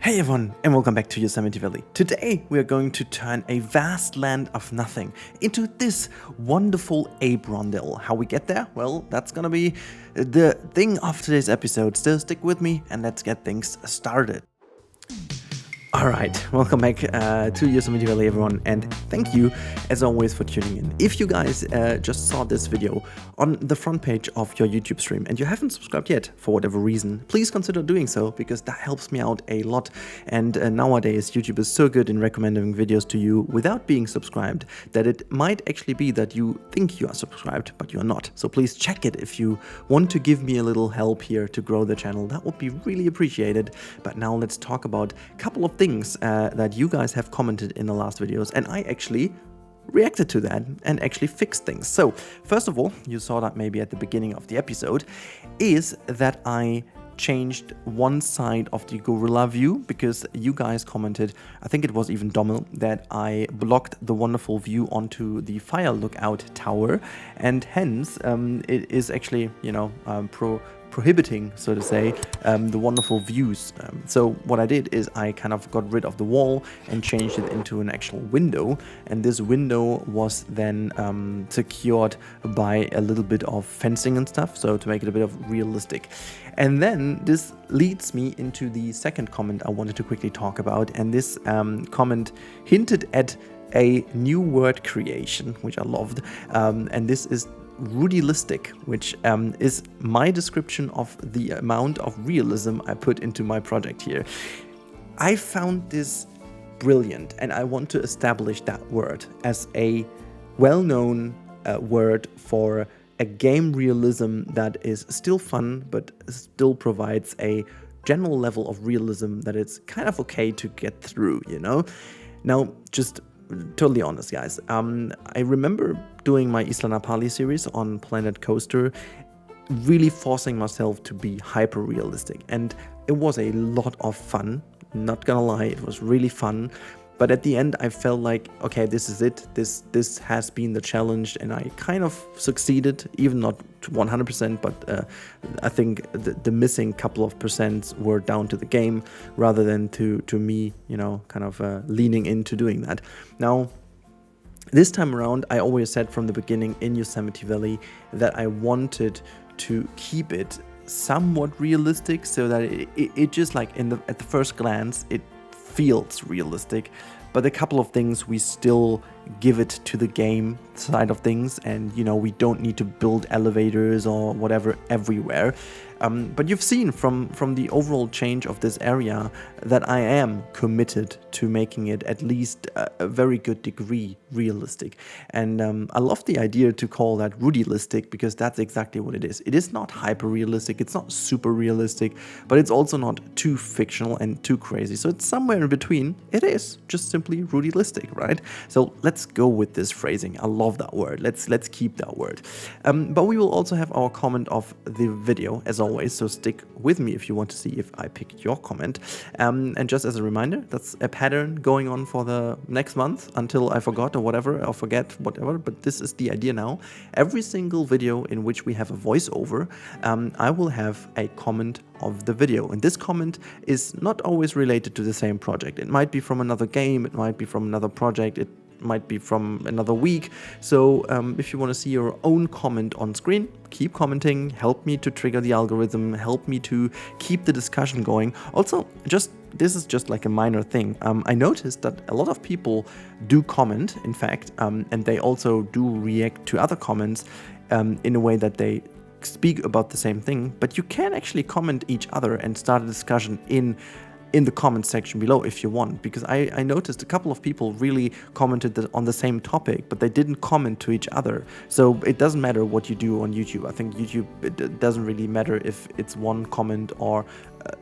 Hey everyone, and welcome back to Yosemite Valley. Today we are going to turn a vast land of nothing into this wonderful ape rondell. How we get there? Well, that's gonna be the thing of today's episode. Still stick with me and let's get things started. Alright, welcome back to Yosemite Valley everyone, and thank you as always for tuning in. If you guys just saw this video on the front page of your YouTube stream and you haven't subscribed yet for whatever reason, please consider doing so because that helps me out a lot. And nowadays YouTube is so good in recommending videos to you without being subscribed that it might actually be that you think you are subscribed but you are not. So please check it if you want to give me a little help here to grow the channel. That would be really appreciated. But now let's talk about a couple of things that you guys have commented in the last videos, and I actually reacted to that and actually fixed things. So first of all, you saw that maybe at the beginning of the episode, is that I changed one side of the gorilla view because you guys commented, I think it was even Dommel, that I blocked the wonderful view onto the fire lookout tower, and hence it is actually, you know, prohibiting, so to say, the wonderful views. So what I did is I kind of got rid of the wall and changed it into an actual window, and this window was then secured by a little bit of fencing and stuff, so to make it a bit of realistic. And then this leads me into the second comment I wanted to quickly talk about, and this comment hinted at a new word creation, which I loved, and this is Rudylistic, which is my description of the amount of realism I put into my project here. I found this brilliant, and I want to establish that word as a well-known word for a game realism that is still fun, but still provides a general level of realism that it's kind of okay to get through, you know? Now, just totally honest, guys. I remember doing my Isla Napali series on Planet Coaster, really forcing myself to be hyper realistic, and it was a lot of fun. Not gonna lie, it was really fun. But at the end, I felt like, okay, this is it. This has been the challenge, and I kind of succeeded, even not to 100%, but I think the missing couple of percents were down to the game rather than to me, you know, kind of leaning into doing that. Now, this time around, I always said from the beginning in Yosemite Valley that I wanted to keep it somewhat realistic, so that it just like at the first glance, it feels realistic, but a couple of things we still give it to the game side of things, and you know, we don't need to build elevators or whatever everywhere. But you've seen from the overall change of this area that I am committed to making it at least a very good degree realistic. And I love the idea to call that Rudylistic, because that's exactly what it is. It is not hyper realistic, it's not super realistic, but it's also not too fictional and too crazy. So it's somewhere in between. It is just simply Rudylistic, right? So let's go with this phrasing. I love that word. Let's keep that word. But we will also have our comment of the video as always, so stick with me if you want to see if I picked your comment. And just as a reminder, that's a pattern going on for the next month until I forgot or whatever, or forget whatever, but this is the idea now. Every single video in which we have a voiceover, I will have a comment of the video, and this comment is not always related to the same project. It might be from another game, it might be from another project, it might be from another week. So if you want to see your own comment on screen, keep commenting, help me to trigger the algorithm, help me to keep the discussion going. Also, this is just like a minor thing. I noticed that a lot of people do comment, in fact, and they also do react to other comments in a way that they speak about the same thing, but you can actually comment each other and start a discussion in the comment section below if you want, because I noticed a couple of people really commented on the same topic, but they didn't comment to each other. So it doesn't matter what you do on YouTube. I think YouTube, it doesn't really matter if it's one comment or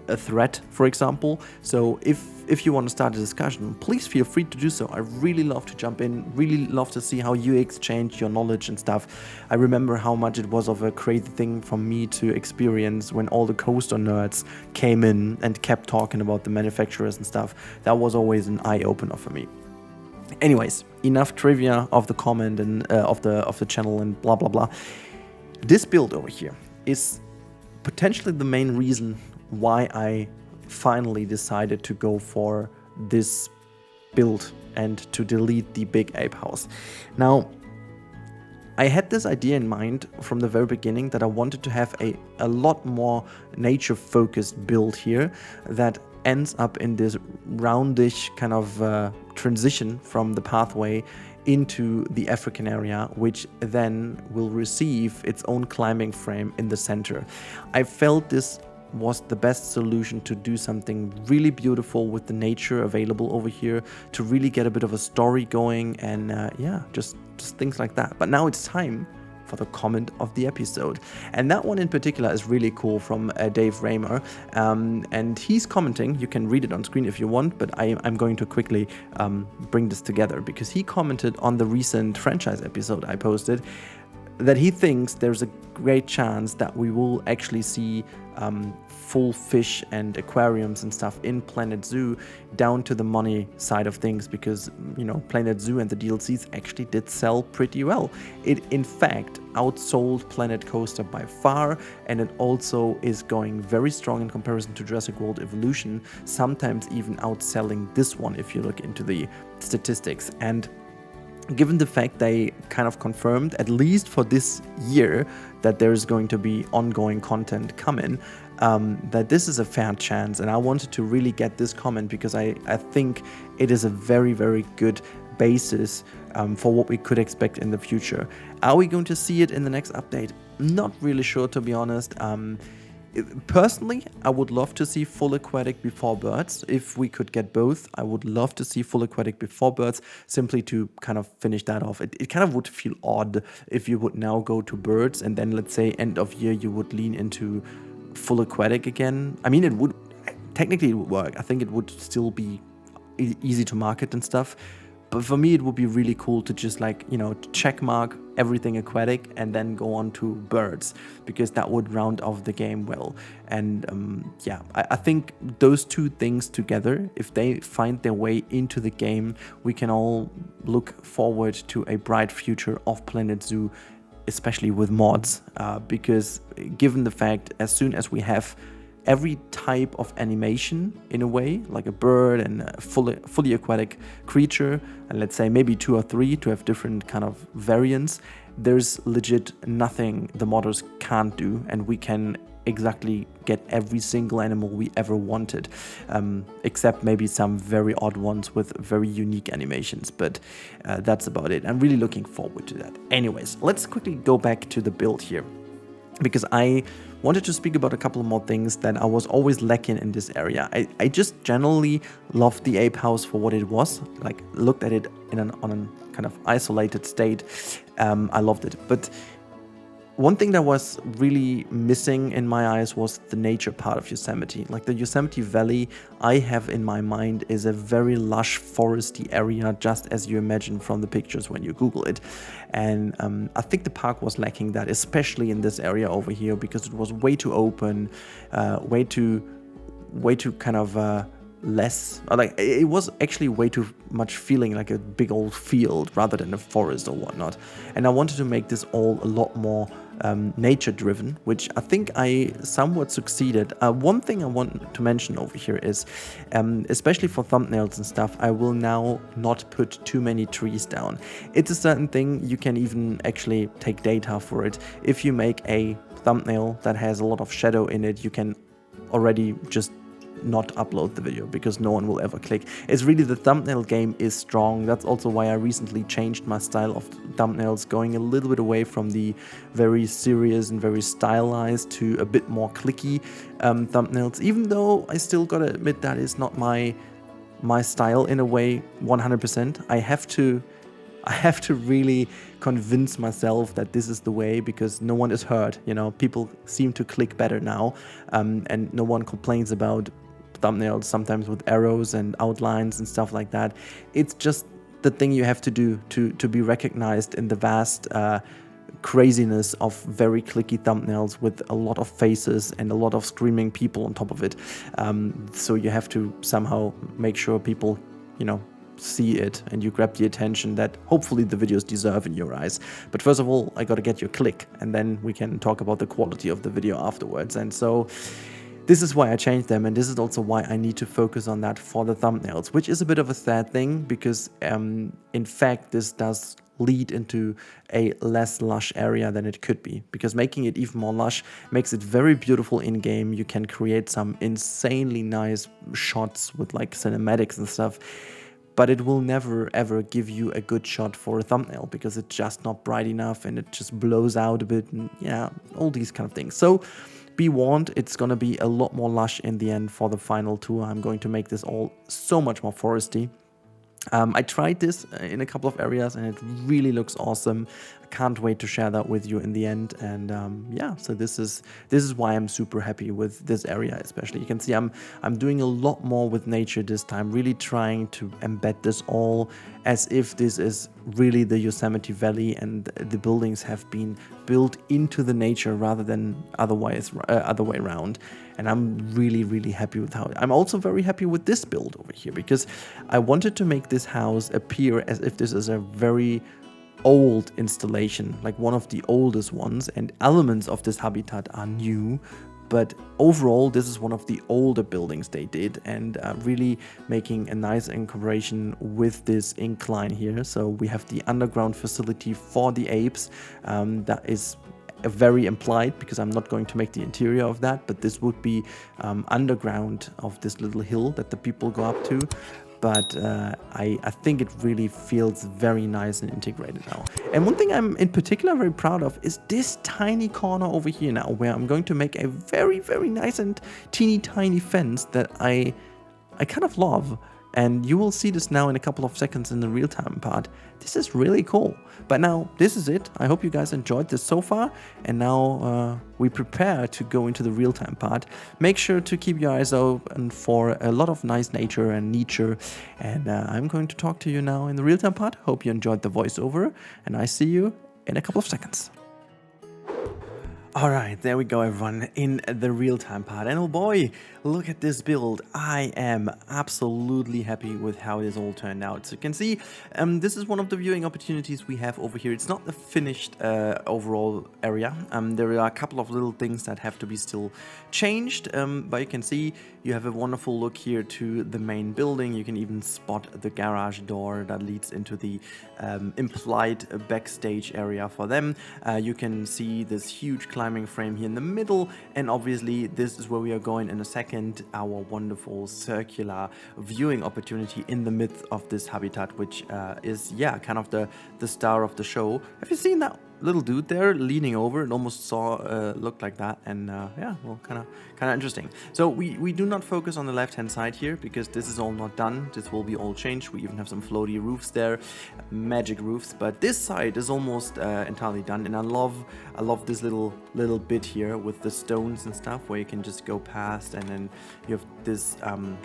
a thread, for example. So if you want to start a discussion, please feel free to do so. I really love to jump in, really love to see how you exchange your knowledge and stuff. I remember how much it was of a crazy thing for me to experience when all the coaster nerds came in and kept talking about the manufacturers and stuff. That was always an eye-opener for me. Anyways, enough trivia of the comment and of the channel and blah blah blah. This build over here is potentially the main reason why I finally decided to go for this build and to delete the big ape house. Now, I had this idea in mind from the very beginning that I wanted to have a lot more nature focused build here that ends up in this roundish kind of transition from the pathway into the African area, which then will receive its own climbing frame in the center. I felt this was the best solution to do something really beautiful with the nature available over here, to really get a bit of a story going, and yeah, just things like that. But now it's time for the comment of the episode, and that one in particular is really cool, from Dave Raymer, and he's commenting. You can read it on screen if you want, but I'm going to quickly bring this together, because he commented on the recent franchise episode I posted that he thinks there's a great chance that we will actually see full fish and aquariums and stuff in Planet Zoo, down to the money side of things, because, you know, Planet Zoo and the DLCs actually did sell pretty well. It in fact outsold Planet Coaster by far, and it also is going very strong in comparison to Jurassic World Evolution, sometimes even outselling this one if you look into the statistics. And given the fact they kind of confirmed, at least for this year, that there's going to be ongoing content coming, that this is a fair chance. And I wanted to really get this comment because I think it is a very, very good basis for what we could expect in the future. Are we going to see it in the next update? Not really sure, to be honest. Personally, I would love to see full aquatic before birds. If we could get both, I would love to see full aquatic before birds, simply to kind of finish that off. It kind of would feel odd if you would now go to birds and then, let's say, end of year, you would lean into full aquatic again. I mean, it would, technically it would work. I think it would still be easy to market and stuff. But for me, it would be really cool to just, like, you know, check mark everything aquatic and then go on to birds, because that would round off the game well. And yeah, I think those two things together, if they find their way into the game, we can all look forward to a bright future of Planet Zoo, especially with mods, because given the fact, as soon as we have every type of animation in a way, like a bird and a fully aquatic creature, and let's say maybe 2 or 3 to have different kind of variants, there's legit nothing the modders can't do, and we can exactly get every single animal we ever wanted, except maybe some very odd ones with very unique animations, but that's about it. I'm really looking forward to that. Anyways, let's quickly go back to the build here, because I wanted to speak about a couple more things that I was always lacking in this area. I just generally loved the ape house for what it was. Like, looked at it on a kind of isolated state. I loved it. But one thing that was really missing in my eyes was the nature part of Yosemite. Like, the Yosemite Valley I have in my mind is a very lush foresty area, just as you imagine from the pictures when you Google it. And I think the park was lacking that, especially in this area over here, because it was way too open, way too kind of less, like, it was actually way too much feeling like a big old field rather than a forest or whatnot. And I wanted to make this all a lot more nature driven, which I think I somewhat succeeded. One thing I want to mention over here is, especially for thumbnails and stuff, I will now not put too many trees down. It's a certain thing, you can even actually take data for it. If you make a thumbnail that has a lot of shadow in it, you can already just not upload the video, because no one will ever click. It's really, the thumbnail game is strong. That's also why I recently changed my style of thumbnails, going a little bit away from the very serious and very stylized to a bit more clicky thumbnails, even though I still gotta admit that is not my style in a way 100%. I have to really convince myself that this is the way, because no one is hurt, you know, people seem to click better now, and no one complains about thumbnails sometimes with arrows and outlines and stuff like that. It's just the thing you have to do to be recognized in the vast craziness of very clicky thumbnails with a lot of faces and a lot of screaming people on top of it. So you have to somehow make sure people, you know, see it, and you grab the attention that hopefully the videos deserve in your eyes. But first of all, I gotta get your click, and then we can talk about the quality of the video afterwards. And so This is why I changed them, and this is also why I need to focus on that for the thumbnails, which is a bit of a sad thing because in fact this does lead into a less lush area than it could be, because making it even more lush makes it very beautiful in game. You can create some insanely nice shots with like cinematics and stuff, but it will never ever give you a good shot for a thumbnail because it's just not bright enough and it just blows out a bit, and yeah, all these kind of things. So be warned, it's gonna be a lot more lush in the end for the final tour. I'm going to make this all so much more foresty. I tried this in a couple of areas and it really looks awesome. I can't wait to share that with you in the end. And yeah, so this is why I'm super happy with this area especially. You can see I'm doing a lot more with nature this time, really trying to embed this all as if this is really the Yosemite Valley and the buildings have been built into the nature rather than other way around. And I'm really happy with how I'm also very happy with this build over here, because I wanted to make this house appear as if this is a very old installation, like one of the oldest ones, and elements of this habitat are new, but overall this is one of the older buildings they did, and really making a nice incorporation with this incline here. So we have the underground facility for the apes that is very implied, because I'm not going to make the interior of that, but this would be underground of this little hill that the people go up to. But I think it really feels very nice and integrated now. And one thing I'm in particular very proud of is this tiny corner over here now, where I'm going to make a very nice and teeny tiny fence that I kind of love. And you will see this now in a couple of seconds in the real-time part. This is really cool. But now, this is it. I hope you guys enjoyed this so far. And now we prepare to go into the real-time part. Make sure to keep your eyes open for a lot of nice nature and nature. And I'm going to talk to you now in the real-time part. Hope you enjoyed the voiceover. And I see you in a couple of seconds. Alright, there we go everyone, in the real-time part, and oh boy, look at this build. I am absolutely happy with how this all turned out. So you can see, this is one of the viewing opportunities we have over here. It's not the finished overall area. There are a couple of little things that have to be still changed, but you can see you have a wonderful look here to the main building. You can even spot the garage door that leads into the implied backstage area for them. You can see this huge climbing frame here in the middle, and obviously this is where we are going in a second, our wonderful circular viewing opportunity in the midst of this habitat, which is, yeah, kind of the star of the show. Have you seen that little dude there leaning over? It almost looked like that, and yeah, well, kind of interesting. So we do not focus on the left hand side here because this is all not done. This will be all changed. We even have some floaty roofs there, magic roofs, but this side is almost entirely done. And I love this little bit here with the stones and stuff where you can just go past, and then you have this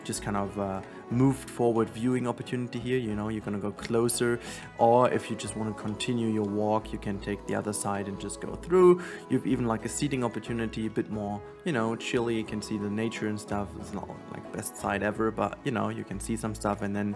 just kind of moved forward viewing opportunity here. You know, you're gonna go closer, or if you just want to continue your walk, you can take the other side and just go through. You've even like a seating opportunity, a bit more, you know, chilly. You can see the nature and stuff. It's not like best side ever, but you know, you can see some stuff. And then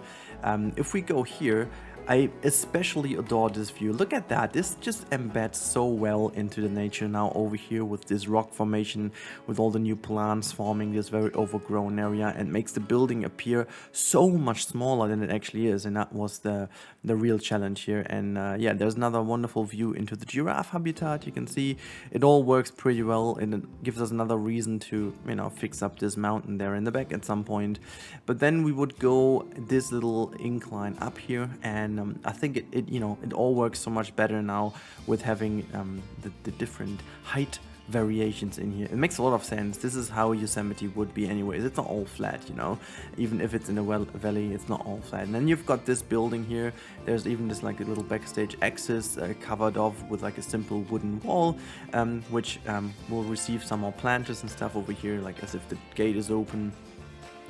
if we go here, I especially adore this view. Look at that. This just embeds so well into the nature now over here with this rock formation, with all the new plants forming this very overgrown area, and makes the building appear so much smaller than it actually is. And that was the real challenge here. And yeah, there's another wonderful view into the giraffe habitat. You can see it all works pretty well, and it gives us another reason to, you know, fix up this mountain there in the back at some point. But then we would go this little incline up here, and I think it you know, it all works so much better now with having the different height variations in here. It makes a lot of sense. This is how Yosemite would be anyways. It's not all flat, you know, even if it's in a valley, it's not all flat. And then you've got this building here. There's even this like a little backstage access covered off with like a simple wooden wall, which will receive some more planters and stuff over here, like as if the gate is open.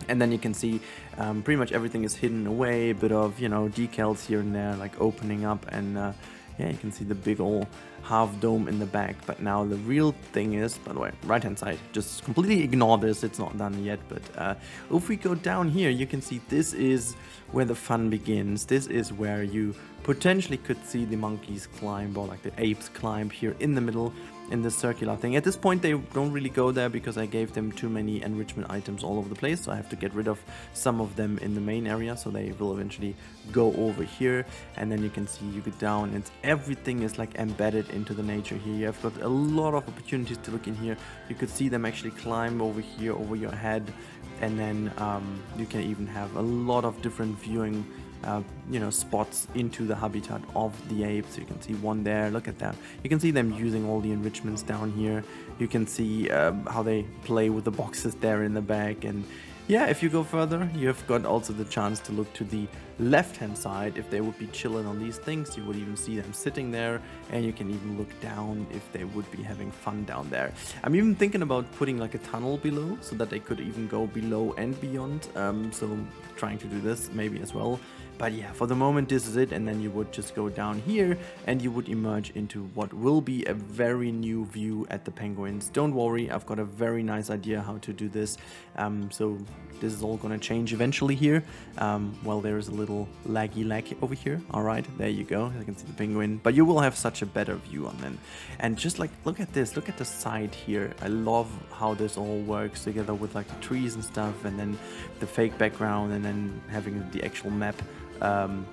And then you can see pretty much everything is hidden away, a bit of, you know, decals here and there, like opening up, and yeah, you can see the big old half dome in the back. But now the real thing is, by the way, right hand side, just completely ignore this, it's not done yet. But if we go down here, you can see this is where the fun begins. This is where you potentially could see the monkeys climb, or like the apes climb here in the middle in this circular thing. At this point they don't really go there because I gave them too many enrichment items all over the place, so I have to get rid of some of them in the main area, so they will eventually go over here. And then you can see you go down and everything is like embedded into the nature here. You have got a lot of opportunities to look in here. You could see them actually climb over here over your head, and then you can even have a lot of different viewing spots into the habitat of the apes. You can see one there, look at that. You can see them using all the enrichments down here. You can see how they play with the boxes there in the back. And yeah, if you go further, you've got also the chance to look to the left hand side. If they would be chilling on these things, you would even see them sitting there, and you can even look down if they would be having fun down there. I'm even thinking about putting like a tunnel below so that they could even go below and beyond, so trying to do this maybe as well. But yeah, for the moment this is it, and then you would just go down here and you would emerge into what will be a very new view at the penguins. Don't worry, I've got a very nice idea how to do this, so this is all gonna change eventually here. Well, there is a little laggy lag over here. All right, there you go, I can see the penguin, but you will have such a better view on them. And just like, look at this, look at the side here. I love how this all works together with like the trees and stuff, and then the fake background, and then having the actual map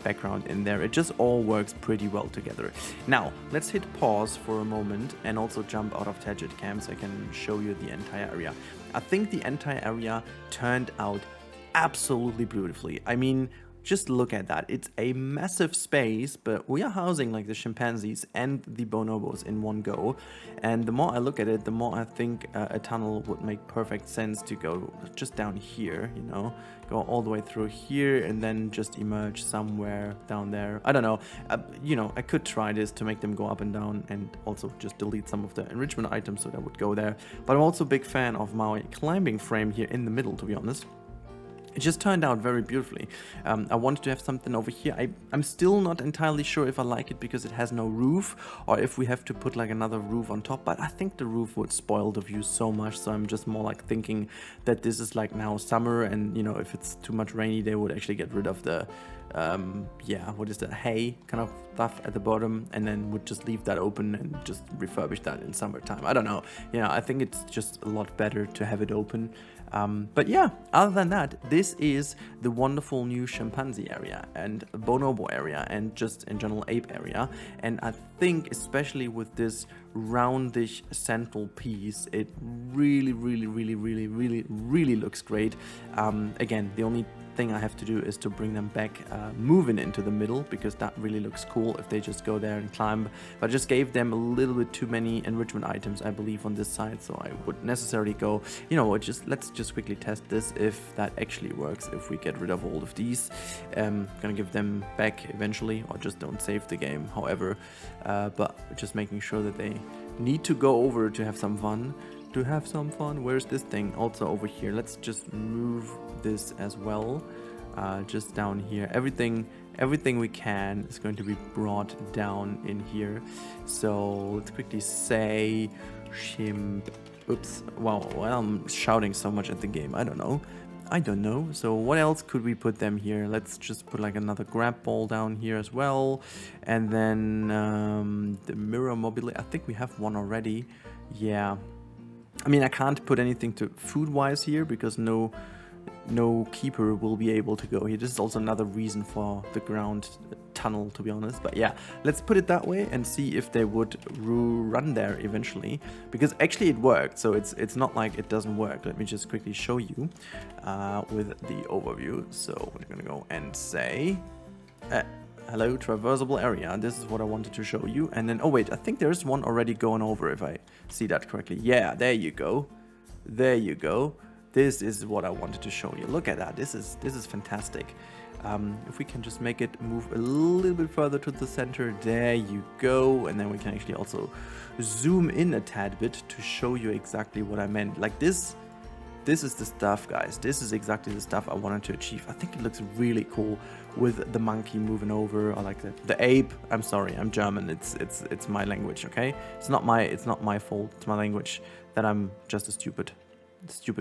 background in there. It just all works pretty well together. Now let's hit pause for a moment and also jump out of Tagit Cam so I can show you the entire area. I think the entire area turned out absolutely beautifully. I mean, just look at that. It's a massive space, but we are housing like the chimpanzees and the bonobos in one go. And the more I look at it, the more I think a tunnel would make perfect sense to go just down here, you know, go all the way through here and then just emerge somewhere down there. I don't know. You know, I could try this to make them go up and down, and also just delete some of the enrichment items so that would go there. But I'm also a big fan of my climbing frame here in the middle, to be honest. It just turned out very beautifully. I wanted to have something over here. I'm still not entirely sure if I like it because it has no roof, or if we have to put like another roof on top, but I think the roof would spoil the view so much, so I'm just more like thinking that this is like now summer, and you know, if it's too much rainy, they would actually get rid of the yeah, what is that, hay kind of stuff at the bottom, and then would just leave that open and just refurbish that in summertime. I don't know, you know, I think it's just a lot better to have it open. But yeah, other than that, this is the wonderful new chimpanzee area and bonobo area and just in general ape area. And I think especially with this roundish central piece, it really looks great. Again, the only thing I have to do is to bring them back moving into the middle, because that really looks cool if they just go there and climb. But I just gave them a little bit too many enrichment items, I believe, on this side, so I would necessarily go, you know, let's just quickly test this if that actually works, if we get rid of all of these. Gonna give them back eventually, or just don't save the game, however, but just making sure that they need to go over to have some fun. Where's this thing? Also over here, let's just move this as well, just down here. Everything we can is going to be brought down in here. So let's quickly say oops, wow, well, I'm shouting so much at the game, I don't know. So what else could we put them here? Let's just put like another grab ball down here as well, and then the mirror mobility, I think we have one already. Yeah, I mean, I can't put anything to food-wise here because no keeper will be able to go here. This is also another reason for the ground tunnel, to be honest. But yeah, let's put it that way and see if they would run there eventually, because actually it worked, so it's not like it doesn't work. Let me just quickly show you with the overview. So we're gonna go and say hello, traversable area. This is what I wanted to show you. And then, oh wait, I think there's one already going over, if I see that correctly. Yeah, there you go. This is what I wanted to show you. Look at that. This is fantastic. If we can just make it move a little bit further to the center, there you go. And then we can actually also zoom in a tad bit to show you exactly what I meant. Like this this is the stuff, guys. This is exactly the stuff I wanted to achieve. I think it looks really cool with the monkey moving over, or like the ape. I'm sorry, I'm German. It's my language, okay? It's not my fault. It's my language that I'm just a stupid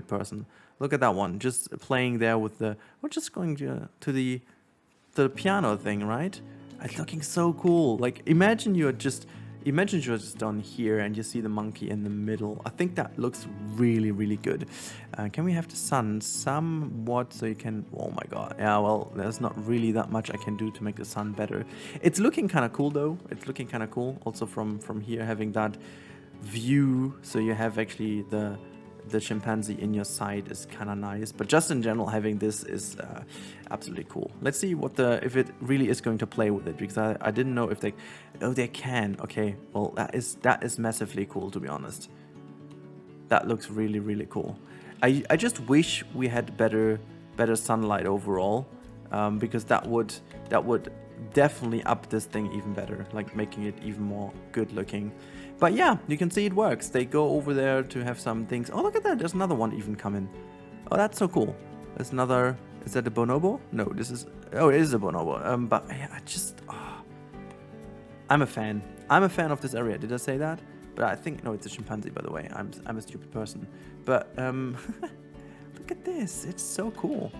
person. Look at that one, just playing there with the. We're just going to the piano thing, right? It's looking so cool. Like imagine you're just down here and you see the monkey in the middle. I think that looks really, really good. Can we have the sun somewhat so you can... Oh my god. Yeah, well, there's not really that much I can do to make the sun better. It's looking kind of cool though. It's looking kind of cool. Also from here having that view. So you have actually the chimpanzee in your sight is kind of nice, but just in general having this is absolutely cool. Let's see if it really is going to play with it, because I didn't know if they can. Okay, well that is massively cool, to be honest. That looks really, really cool. I just wish we had better sunlight overall, because that would definitely up this thing even better, like making it even more good looking. But yeah, you can see it works. They go over there to have some things. Oh, look at that. There's another one even coming. Oh, that's so cool. There's another... Is that a bonobo? No, this is... Oh, it is a bonobo. But yeah, I'm a fan. I'm a fan of this area. Did I say that? But I think... No, it's a chimpanzee, by the way. I'm a stupid person. But look at this. It's so cool.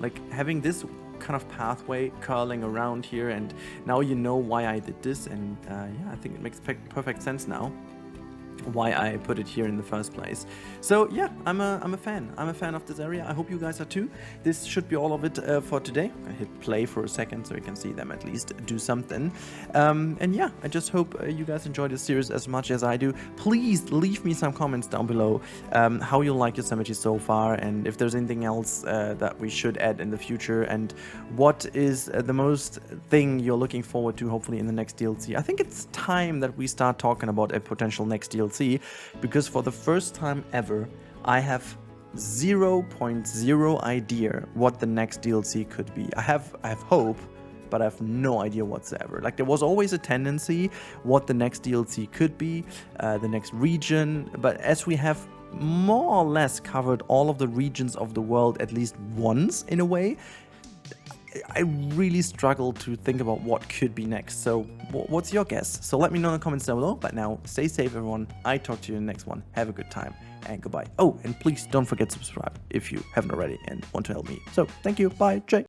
Like having this kind of pathway curling around here, and now you know why I did this, and yeah, I think it makes perfect sense now why I put it here in the first place. So yeah, I'm a fan. I'm a fan of this area. I hope you guys are too. This should be all of it for today. I hit play for a second so you can see them at least do something. And yeah, I just hope you guys enjoy this series as much as I do. Please leave me some comments down below how you like Yosemite so far, and if there's anything else that we should add in the future, and what is the most thing you're looking forward to hopefully in the next DLC. I think it's time that we start talking about a potential next DLC, because for the first time ever I have 0.0 idea what the next DLC could be. I have hope, but I have no idea whatsoever. Like there was always a tendency what the next DLC could be, the next region, but as we have more or less covered all of the regions of the world at least once in a way, I really struggle to think about what could be next. So what's your guess? So let me know in the comments down below. But now, stay safe everyone. I talk to you in the next one. Have a good time and goodbye. Oh, and please don't forget to subscribe if you haven't already and want to help me. So thank you. Bye. Jay.